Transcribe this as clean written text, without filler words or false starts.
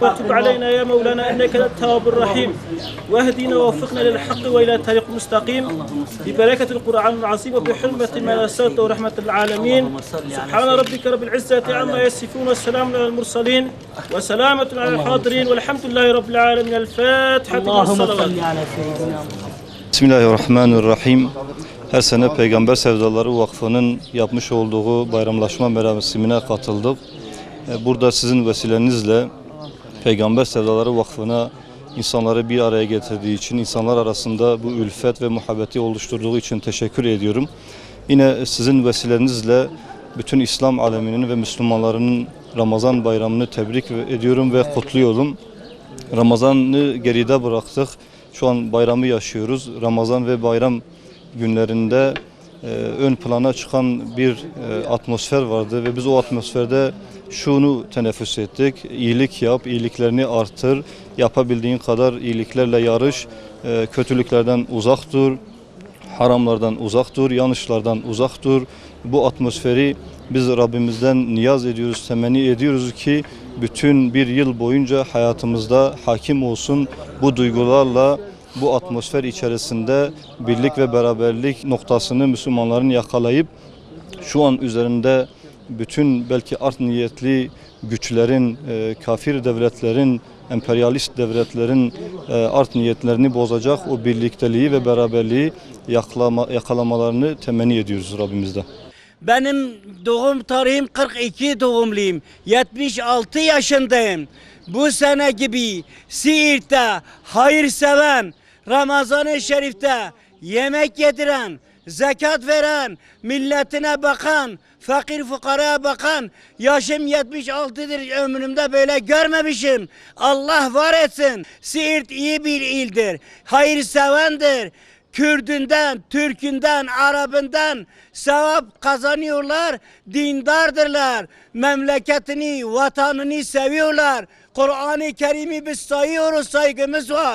وتب علينا يا مولانا إنك التواب الرحيم واهدنا ووفقنا للحق وإلى طريق مستقيم ببركة القرآن العظيم وبحرمة ما نسأت ورحمة العالمين سبحان ربك رب العزة عما يصفون والسلام على المرسلين وسلامة على الحاضرين والحمد لله رب العالمين. الفاتحة والصلوات. Bismillahirrahmanirrahim. Her sene Peygamber Sevdaları Vakfı'nın yapmış olduğu bayramlaşma merasimine katıldık. Burada sizin vesilenizle Peygamber Sevdaları Vakfı'na insanları bir araya getirdiği için, insanlar arasında bu ülfet ve muhabbeti oluşturduğu için teşekkür ediyorum. Yine sizin vesilenizle bütün İslam aleminin ve Müslümanların Ramazan bayramını tebrik ediyorum ve kutluyorum. Ramazan'ı geride bıraktık. Şu an bayramı yaşıyoruz. Ramazan ve bayram günlerinde ön plana çıkan bir atmosfer vardı ve biz o atmosferde şunu teneffüs ettik: iyilik yap, iyiliklerini artır, yapabildiğin kadar iyiliklerle yarış, kötülüklerden uzak dur, haramlardan uzak dur, yanlışlardan uzak dur. Bu atmosferi biz Rabbimizden niyaz ediyoruz, temenni ediyoruz ki bütün bir yıl boyunca hayatımızda hakim olsun. Bu duygularla, bu atmosfer içerisinde birlik ve beraberlik noktasını Müslümanların yakalayıp şu an üzerinde bütün belki art niyetli güçlerin, kafir devletlerin, emperyalist devletlerin art niyetlerini bozacak o birlikteliği ve beraberliği yakalamalarını temenni ediyoruz Rabbimizden. Benim doğum tarihim 42 doğumluyum. 76 yaşındayım. Bu sene gibi Siirt'te hayırseven, Ramazan-ı Şerif'te yemek yediren, zekat veren, milletine bakan, fakir fukaraya bakan, yaşım 76'dır, ömrümde böyle görmemişim. Allah var etsin. Siirt iyi bir ildir. Hayırsevendir. Kürdünden, Türkünden, Arabından sevap kazanıyorlar, dindardırlar. Memleketini, vatanını seviyorlar. Kur'an-ı Kerim'i biz sayıyoruz, saygımız var.